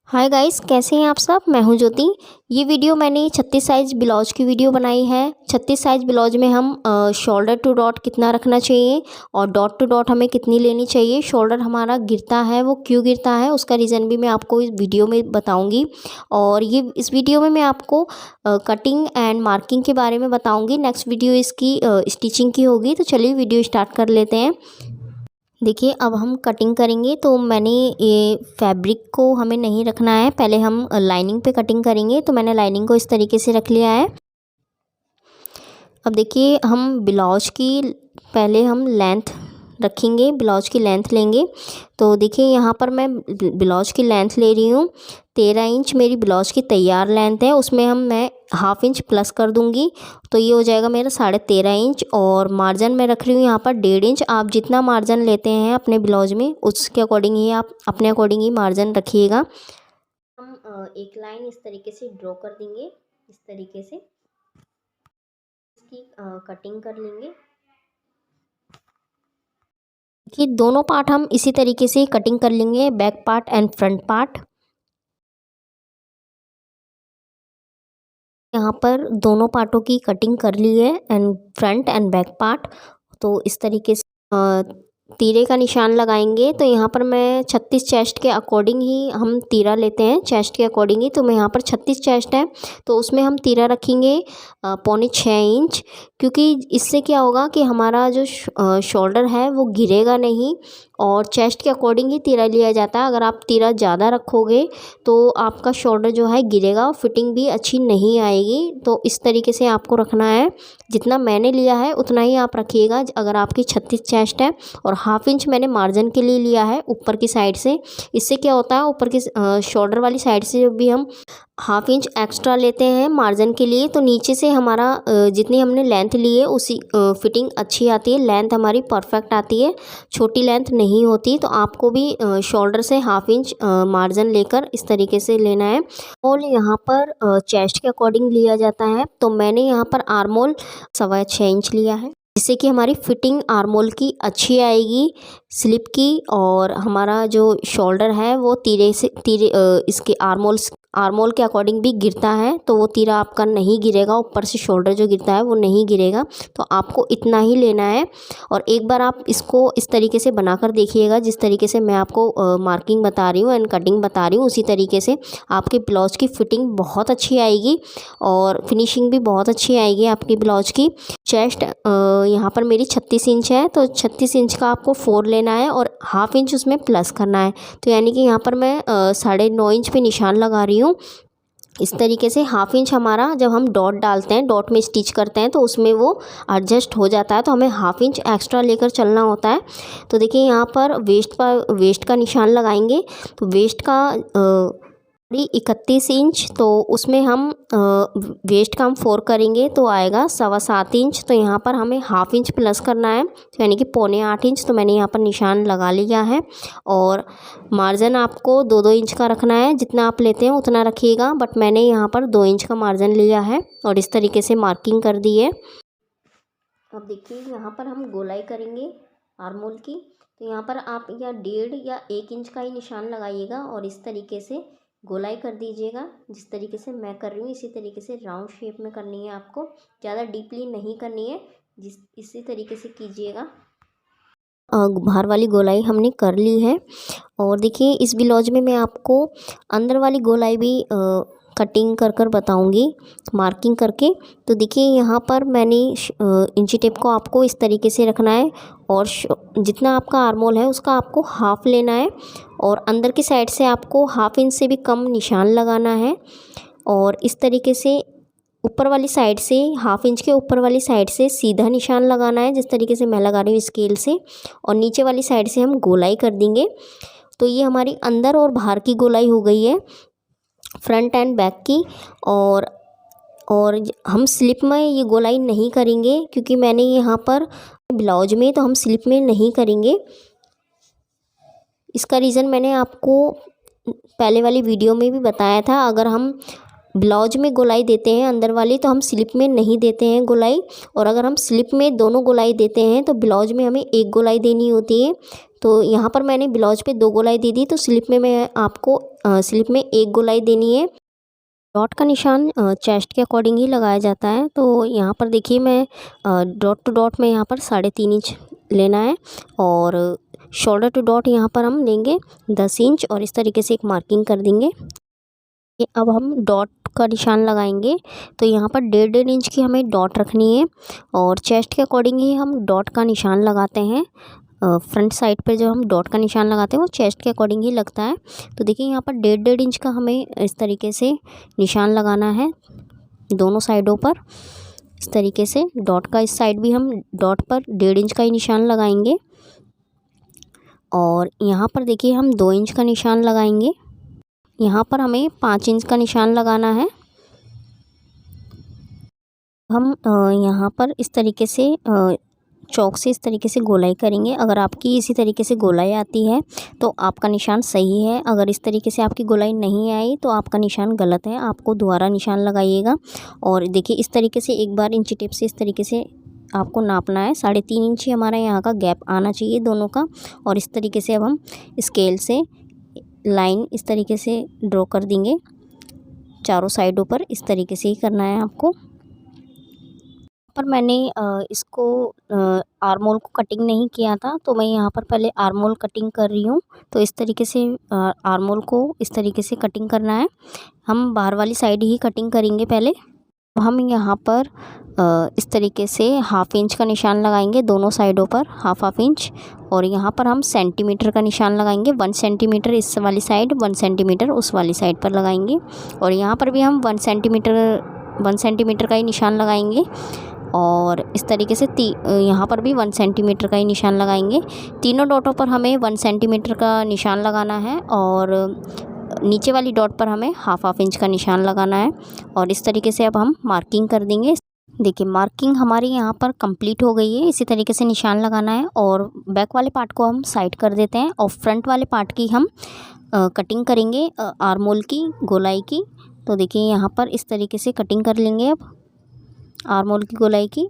Hi guys, कैसे हैं आप सब। मैं हूं ज्योति। ये वीडियो मैंने 36 साइज़ ब्लाउज की वीडियो बनाई है। 36 साइज़ ब्लाउज में हम शोल्डर टू डॉट कितना रखना चाहिए और डॉट टू डॉट हमें कितनी लेनी चाहिए। शोल्डर हमारा गिरता है, वो क्यों गिरता है उसका रीज़न भी मैं आपको इस वीडियो में बताऊंगी। और ये इस वीडियो में मैं आपको कटिंग एंड मार्किंग के बारे में बताऊँगी। नेक्स्ट वीडियो इसकी स्टिचिंग की होगी। तो चलिए वीडियो स्टार्ट कर लेते हैं। देखिए, अब हम कटिंग करेंगे। तो मैंने ये फैब्रिक को हमें नहीं रखना है, पहले हम लाइनिंग पे कटिंग करेंगे। तो मैंने लाइनिंग को इस तरीके से रख लिया है। अब देखिए, हम ब्लाउज की पहले हम लेंथ रखेंगे, ब्लाउज की लेंथ लेंगे। तो देखिए, यहाँ पर मैं ब्लाउज की लेंथ ले रही हूँ 13 इंच। मेरी ब्लाउज की तैयार लेंथ है, उसमें मैं हाफ इंच प्लस कर दूँगी। तो ये हो जाएगा मेरा 13.5 इंच। और मार्जिन मैं रख रही हूँ यहाँ पर 1.5 इंच। आप जितना मार्जिन लेते हैं अपने ब्लाउज में, उसके अकॉर्डिंग ही आप अपने अकॉर्डिंग ही मार्जिन रखिएगा। हम एक लाइन इस तरीके से ड्रॉ कर देंगे, इस तरीके से इसकी कटिंग कर लेंगे। कि दोनों पार्ट हम इसी तरीके से कटिंग कर लेंगे, back part and front part. यहाँ पर दोनों पार्टों की कटिंग कर ली है, and front end back part. तो इस तरीके से तीरे का निशान लगाएंगे। तो यहाँ पर मैं 36 चेस्ट के अकॉर्डिंग ही हम तीरा लेते हैं, चेस्ट के अकॉर्डिंग ही। तो मैं यहाँ पर 36 चेस्ट है, तो उसमें हम तीरा रखेंगे 6.25 इंच। क्योंकि इससे क्या होगा कि हमारा जो शोल्डर है वो गिरेगा नहीं, और चेस्ट के अकॉर्डिंग ही तीरा लिया जाता है। अगर आप तीरा ज़्यादा रखोगे तो आपका शोल्डर जो है गिरेगा, फिटिंग भी अच्छी नहीं आएगी। तो इस तरीके से आपको रखना है, जितना मैंने लिया है उतना ही आप रखिएगा। अगर आपकी 36 चेस्ट है, और हाफ इंच मैंने मार्जिन के लिए लिया है ऊपर की साइड से। इससे क्या होता है, ऊपर की शोल्डर वाली साइड से जब भी हम हाफ इंच एक्स्ट्रा लेते हैं मार्जिन के लिए, तो नीचे से हमारा जितनी हमने लेंथ ली है उसी फिटिंग अच्छी आती है, लेंथ हमारी परफेक्ट आती है, छोटी लेंथ नहीं होती। तो आपको भी शोल्डर से हाफ इंच मार्जिन लेकर इस तरीके से लेना है। और यहाँ पर चेस्ट के अकॉर्डिंग लिया जाता है। तो मैंने यहाँ पर आर्मोल 6.25 इंच लिया है, जिससे कि हमारी फिटिंग आर्मोल की अच्छी आएगी, स्लिप की। और हमारा जो शोल्डर है वो तीरे से इसके आर्मोल के अकॉर्डिंग भी गिरता है। तो वो तीरा आपका नहीं गिरेगा, ऊपर से शोल्डर जो गिरता है वो नहीं गिरेगा। तो आपको इतना ही लेना है। और एक बार आप इसको इस तरीके से बनाकर देखिएगा, जिस तरीके से मैं आपको मार्किंग बता रही हूँ एंड कटिंग बता रही हूँ, उसी तरीके से आपके ब्लाउज की फिटिंग बहुत अच्छी आएगी और फिनिशिंग भी बहुत अच्छी आएगी आपकी ब्लाउज की। चेस्ट यहाँ पर मेरी 36 इंच है, तो 36 इंच का आपको 4 लेना है और हाफ इंच उसमें प्लस करना है। तो यानी कि यहाँ पर मैं 9.5 इंच पे निशान लगा रही हूँ। इस तरीके से हाफ इंच हमारा, जब हम डॉट डालते हैं, डॉट में स्टिच करते हैं, तो उसमें वो एडजस्ट हो जाता है। तो हमें हाफ इंच एक्स्ट्रा लेकर चलना होता है। तो देखिए, यहाँ पर वेस्ट का निशान लगाएंगे। तो वेस्ट का 31 इंच, तो उसमें हम वेस्ट का हम 4 करेंगे तो आएगा 7.25 इंच। तो यहाँ पर हमें हाफ इंच प्लस करना है, तो यानी कि 7.25 इंच। तो मैंने यहाँ पर निशान लगा लिया है। और मार्जिन आपको 2-2 इंच का रखना है, जितना आप लेते हैं उतना रखिएगा। बट मैंने यहाँ पर 2 इंच का मार्जिन लिया है और इस तरीके से मार्किंग कर दी है। अब देखिए, यहाँ पर हम गोलाई करेंगे आर्मोल की। तो यहाँ पर आप या 1.5 या 1 इंच का ही निशान लगाइएगा और इस तरीके से गोलाई कर दीजिएगा। जिस तरीके से मैं कर रही हूँ इसी तरीके से राउंड शेप में करनी है आपको, ज़्यादा डीपली नहीं करनी है। इसी तरीके से कीजिएगा। बाहर वाली गोलाई हमने कर ली है। और देखिए, इस ब्लाउज में मैं आपको अंदर वाली गोलाई भी कटिंग कर बताऊंगी, मार्किंग करके। तो देखिए, यहाँ पर मैंने इंची टेप को आपको इस तरीके से रखना है, और जितना आपका आर्मोल है उसका आपको हाफ लेना है, और अंदर की साइड से आपको हाफ इंच से भी कम निशान लगाना है। और इस तरीके से ऊपर वाली साइड से, हाफ इंच के ऊपर वाली साइड से सीधा निशान लगाना है, जिस तरीके से मैं लगा रही हूँ स्केल से। और नीचे वाली साइड से हम गोलाई कर देंगे। तो ये हमारी अंदर और बाहर की गोलाई हो गई है, फ्रंट एंड बैक की। और हम स्लिप में ये गोलाई नहीं करेंगे, क्योंकि मैंने यहाँ पर ब्लाउज में, तो हम स्लिप में नहीं करेंगे। इसका रीज़न मैंने आपको पहले वाली वीडियो में भी बताया था। अगर हम ब्लाउज में गोलाई देते हैं अंदर वाली, तो हम स्लिप में नहीं देते हैं गोलाई। और अगर हम स्लिप में दोनों गोलाई देते हैं तो ब्लाउज में हमें एक गोलाई देनी होती है। तो यहाँ पर मैंने ब्लाउज पे 2 गोलाई दे दी, तो स्लिप में मैं आपको स्लिप में 1 गोलाई देनी है। डॉट का निशान चेस्ट के अकॉर्डिंग ही लगाया जाता है। तो यहाँ पर देखिए मैं डॉट टू डॉट में यहाँ पर 3.5 इंच लेना है, और शोल्डर टू डॉट यहाँ पर हम लेंगे 10 इंच, और इस तरीके से एक मार्किंग कर देंगे। अब हम डॉट का निशान लगाएंगे। तो यहाँ पर 1.5 इंच की हमें डॉट रखनी है, और चेस्ट के अकॉर्डिंग ही हम डॉट का निशान लगाते हैं। फ्रंट साइड पे जो हम डॉट का निशान लगाते हैं वो चेस्ट के अकॉर्डिंग ही लगता है। तो देखिए यहाँ पर 1.5 इंच का हमें इस तरीके से निशान लगाना है दोनों साइडों पर। इस तरीके से डॉट का इस साइड भी हम डॉट पर 1.5 इंच का ही निशान लगाएंगे, और यहाँ पर देखिए हम 2 इंच का निशान लगाएंगे। यहाँ पर हमें 5 इंच का निशान लगाना है। हम यहाँ पर इस तरीके से चौक से इस तरीके से गोलाई करेंगे। अगर आपकी इसी तरीके से गोलाई आती है तो आपका निशान सही है, अगर इस तरीके से आपकी गोलाई नहीं आई तो आपका निशान गलत है, आपको दोबारा निशान लगाइएगा। और देखिए इस तरीके से एक बार इंची टेप से इस तरीके से आपको नापना है। 3.5 इंच ही हमारा यहाँ का गैप आना चाहिए दोनों का। और इस तरीके से अब हम स्केल से लाइन इस तरीके से ड्रॉ कर देंगे चारों साइडों पर। इस तरीके से ही करना है आपको। पर मैंने इसको आर्म होल को कटिंग नहीं किया था, तो मैं यहाँ पर पहले आर्म होल कटिंग कर रही हूँ। तो इस तरीके से आर्म होल को इस तरीके से कटिंग करना है। हम बाहर वाली साइड ही कटिंग करेंगे पहले। तो हम यहाँ पर इस तरीके से 1/2 इंच का निशान लगाएंगे दोनों साइडों पर, हाफ इंच। और यहाँ पर हम सेंटीमीटर का निशान लगाएंगे। 1 सेंटीमीटर इस वाली साइड, 1 सेंटीमीटर उस वाली साइड पर लगाएंगे। और यहाँ पर भी हम 1 सेंटीमीटर का ही निशान लगाएंगे। और इस तरीके से यहाँ पर भी 1 सेंटीमीटर का ही निशान लगाएंगे। तीनों डॉटों पर हमें 1 सेंटीमीटर का निशान लगाना है, और नीचे वाली डॉट पर हमें हाफ इंच का निशान लगाना है। और इस तरीके से अब हम मार्किंग कर देंगे। देखिए मार्किंग हमारी यहाँ पर कंप्लीट हो गई है। इसी तरीके से निशान लगाना है, और बैक वाले पार्ट को हम साइड कर देते हैं, और फ्रंट वाले पार्ट की हम कटिंग करेंगे आर्म होल की गोलाई की। तो देखिए यहाँ पर इस तरीके से कटिंग कर लेंगे अब आर्म होल की गोलाई की।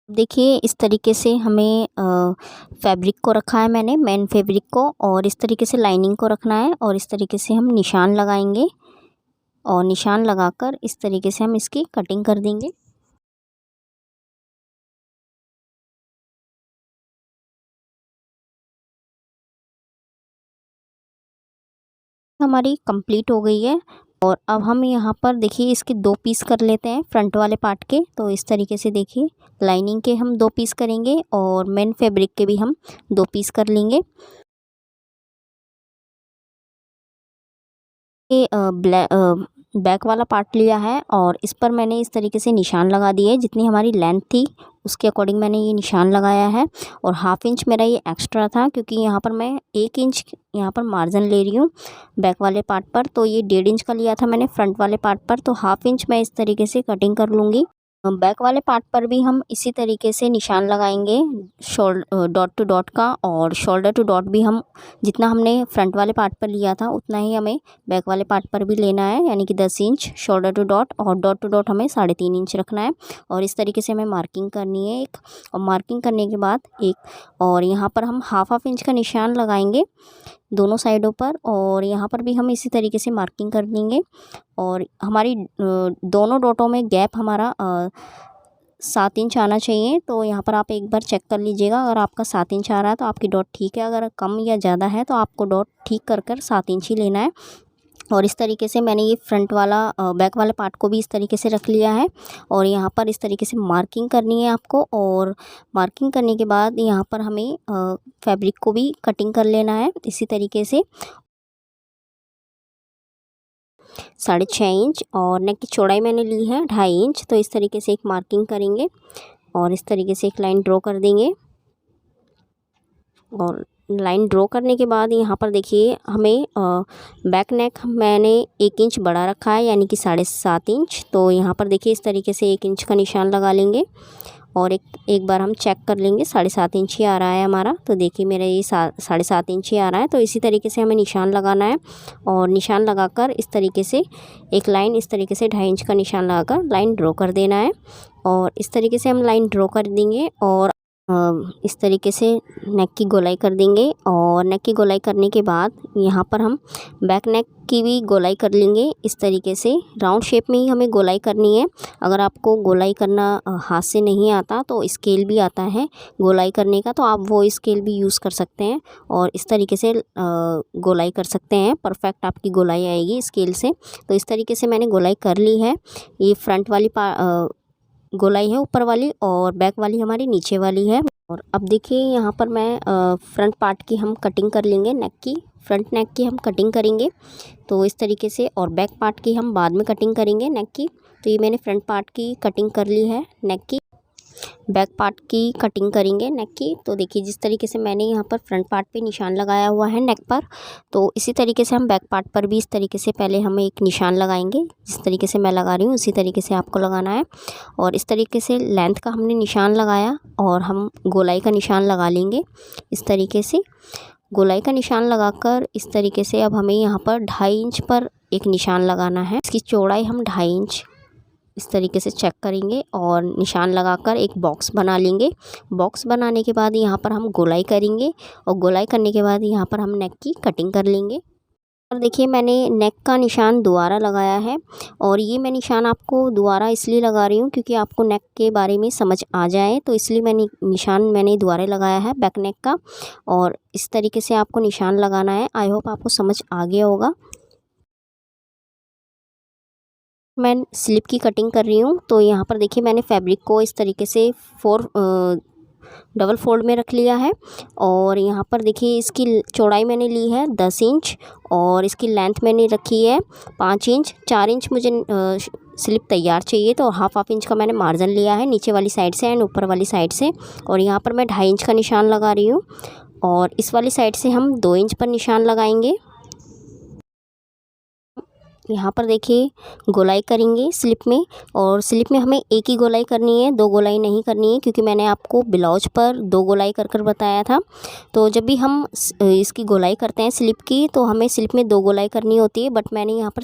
देखिए इस तरीके से हमें फैब्रिक को रखा है मैंने, मेन फैब्रिक को, और इस तरीके से लाइनिंग को रखना है। और इस तरीके से हम निशान लगाएंगे, और निशान लगाकर इस तरीके से हम इसकी कटिंग कर देंगे। हमारी कंप्लीट हो गई है। और अब हम यहाँ पर देखिए इसके 2 पीस कर लेते हैं फ्रंट वाले पार्ट के। तो इस तरीके से देखिए लाइनिंग के हम 2 पीस करेंगे, और मेन फैब्रिक के भी हम 2 पीस कर लेंगे। ये बैक वाला पार्ट लिया है, और इस पर मैंने इस तरीके से निशान लगा दिए। जितनी हमारी लेंथ थी उसके अकॉर्डिंग मैंने ये निशान लगाया है। और 1/2 इंच मेरा ये एक्स्ट्रा था, क्योंकि यहाँ पर मैं 1 इंच यहाँ पर मार्जिन ले रही हूँ बैक वाले पार्ट पर। तो ये 1.5 इंच का लिया था मैंने फ्रंट वाले पार्ट पर, तो 1/2 इंच मैं इस तरीके से कटिंग कर लूँगी। बैक वाले पार्ट पर भी हम इसी तरीके से निशान लगाएंगे डॉट टू डॉट का, और शोल्डर टू डॉट भी हम जितना हमने फ्रंट वाले पार्ट पर लिया था उतना ही हमें बैक वाले पार्ट पर भी लेना है, यानी कि 10 इंच शोल्डर टू डॉट, और डॉट टू डॉट हमें 3.5 इंच रखना है। और इस तरीके से हमें मार्किंग करनी है एक, और मार्किंग करने के बाद एक, और यहाँ पर हम हाफ इंच का निशान लगाएंगे दोनों साइडों पर, और यहाँ पर भी हम इसी तरीके से मार्किंग कर देंगे। और हमारी दोनों डॉटों में गैप हमारा 7 इंच आना चाहिए। तो यहाँ पर आप एक बार चेक कर लीजिएगा, अगर आपका 7 इंच आ रहा है तो आपकी डॉट ठीक है, अगर कम या ज़्यादा है तो आपको डॉट ठीक कर 7 इंच ही लेना है। और इस तरीके से मैंने ये फ्रंट वाला बैक वाले पार्ट को भी इस तरीके से रख लिया है। और यहाँ पर इस तरीके से मार्किंग करनी है आपको, और मार्किंग करने के बाद यहाँ पर हमें फैब्रिक को भी कटिंग कर लेना है इसी तरीके से 6.5 इंच, और नेक की चौड़ाई मैंने ली है 2.5 इंच। तो इस तरीके से एक मार्किंग करेंगे, और इस तरीके से एक लाइन ड्रॉ कर देंगे। और लाइन ड्रॉ करने के बाद यहाँ पर देखिए हमें बैक नेक मैंने 1 इंच बड़ा रखा है, यानी कि 7.5 इंच। तो यहाँ पर देखिए इस तरीके से 1 इंच का निशान लगा लेंगे, और एक बार हम चेक कर लेंगे। 7.5 इंच ही आ रहा है हमारा। तो देखिए मेरा ये 7.5 इंच ही आ रहा है। तो इसी तरीके से हमें निशान लगाना है और निशान लगाकर इस तरीके से एक लाइन, इस तरीके से 2.5 इंच का निशान लगाकर लाइन ड्रॉ कर देना है। और इस तरीके से हम लाइन ड्रॉ कर देंगे और इस तरीके से नेक की गोलाई कर देंगे। और नेक की गोलाई करने के बाद यहाँ पर हम बैक नेक की भी गोलाई कर लेंगे। इस तरीके से राउंड शेप में ही हमें गोलाई करनी है। अगर आपको गोलाई करना हाथ से नहीं आता तो स्केल भी आता है गोलाई करने का, तो आप वो स्केल भी यूज़ कर सकते हैं और इस तरीके से गोलाई कर सकते हैं। परफेक्ट आपकी गोलाई आएगी स्केल से। तो इस तरीके से मैंने गोलाई कर ली है। ये फ्रंट वाली गोलाई है ऊपर वाली और बैक वाली हमारी नीचे वाली है। और अब देखिए यहाँ पर मैं फ्रंट पार्ट की हम कटिंग कर लेंगे। नेक की, फ्रंट नेक की हम कटिंग करेंगे तो इस तरीके से, और बैक पार्ट की हम बाद में कटिंग करेंगे नेक की। तो ये मैंने फ्रंट पार्ट की कटिंग कर ली है नेक की। बैक पार्ट की कटिंग करेंगे नेक की। तो देखिए जिस तरीके से मैंने यहाँ पर फ्रंट पार्ट पे निशान लगाया हुआ है नेक पर, तो इसी तरीके से हम बैक पार्ट पर भी इस तरीके से पहले हम एक निशान लगाएंगे। जिस तरीके से मैं लगा रही हूँ उसी तरीके से आपको लगाना है। और इस तरीके से लेंथ का हमने निशान लगाया और हम गोलाई का निशान लगा लेंगे। इस तरीके से गोलाई का निशान लगाकर इस तरीके से अब हमें यहाँ पर 2.5 इंच पर एक निशान लगाना है। इसकी चौड़ाई हम 2.5 इंच इस तरीके से चेक करेंगे और निशान लगाकर एक बॉक्स बना लेंगे। बॉक्स बनाने के बाद यहाँ पर हम गोलाई करेंगे और गोलाई करने के बाद यहाँ पर हम नेक की कटिंग कर लेंगे। और देखिए मैंने नेक का निशान दोबारा लगाया है और ये मैं निशान आपको दोबारा इसलिए लगा रही हूँ क्योंकि आपको नेक के बारे में समझ आ जाए, तो इसलिए मैंने दोबारा लगाया है बैक नेक का। और इस तरीके से आपको निशान लगाना है। आई होप आपको समझ आ गया होगा। मैं स्लिप की कटिंग कर रही हूँ। तो यहाँ पर देखिए मैंने फैब्रिक को इस तरीके से डबल फोल्ड में रख लिया है। और यहाँ पर देखिए इसकी चौड़ाई मैंने ली है 10 इंच और इसकी लेंथ मैंने रखी है 5 इंच। 4 इंच मुझे स्लिप तैयार चाहिए, तो हाफ इंच का मैंने मार्जिन लिया है नीचे वाली साइड से एंड ऊपर वाली साइड से। और यहाँ पर मैं 2.5 इंच का निशान लगा रही हूँ और इस वाली साइड से हम 2 इंच पर निशान लगाएंगे। यहाँ पर देखिए गोलाई करेंगे स्लिप में, और स्लिप में हमें एक ही गोलाई करनी है, 2 गोलाई नहीं करनी है, क्योंकि मैंने आपको ब्लाउज पर 2 गोलाई कर बताया था। तो जब भी हम इसकी गोलाई करते हैं स्लिप की, तो हमें स्लिप में 2 गोलाई करनी होती है, बट मैंने यहाँ पर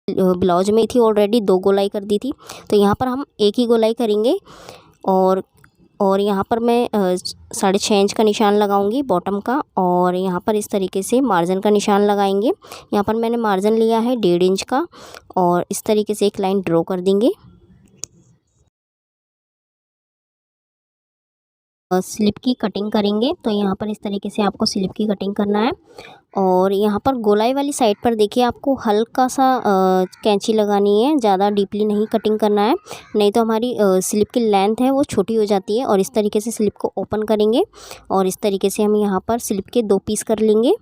ब्लाउज में थी ऑलरेडी 2 गोलाई कर दी थी। तो यहाँ पर हम एक ही गोलाई करेंगे और यहाँ पर मैं 6.5 इंच का निशान लगाऊंगी बॉटम का। और यहाँ पर इस तरीके से मार्जिन का निशान लगाएंगे। यहाँ पर मैंने मार्जिन लिया है 1.5 इंच का और इस तरीके से एक लाइन ड्रॉ कर देंगे। स्लिप की कटिंग करेंगे, तो यहाँ पर इस तरीके से आपको स्लिप की कटिंग करना है। और यहाँ पर गोलाई वाली साइड पर देखिए आपको हल्का सा कैंची लगानी है, ज़्यादा डीपली नहीं कटिंग करना है, नहीं तो हमारी स्लिप की लेंथ है वो छोटी हो जाती है। और इस तरीके से स्लिप को ओपन करेंगे और इस तरीके से हम यहाँ पर स्लिप के 2 पीस कर लेंगे।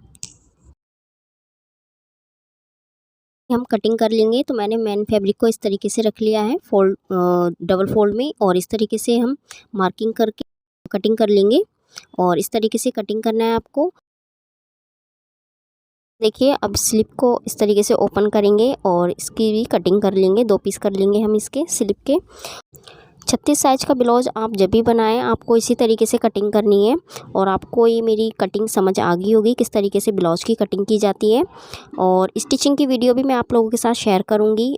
हम कटिंग कर लेंगे। तो मैंने मेन फैब्रिक को इस तरीके से रख लिया है डबल फोल्ड में, और इस तरीके से हम मार्किंग करके कटिंग कर लेंगे। और इस तरीके से कटिंग करना है आपको। देखिए अब स्लिप को इस तरीके से ओपन करेंगे और इसकी भी कटिंग कर लेंगे, 2 पीस कर लेंगे हम इसके स्लिप के। 36 साइज का ब्लाउज आप जब भी बनाएं आपको इसी तरीके से कटिंग करनी है। और आपको ये मेरी कटिंग समझ आ गई होगी किस तरीके से ब्लाउज की कटिंग की जाती है। और स्टिचिंग की वीडियो भी मैं आप लोगों के साथ शेयर करूँगी।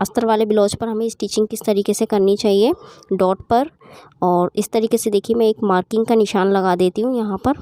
अस्तर वाले ब्लाउज पर हमें स्टिचिंग किस तरीके से करनी चाहिए डॉट पर। और इस तरीके से देखिए मैं एक मार्किंग का निशान लगा देती हूँ यहाँ पर।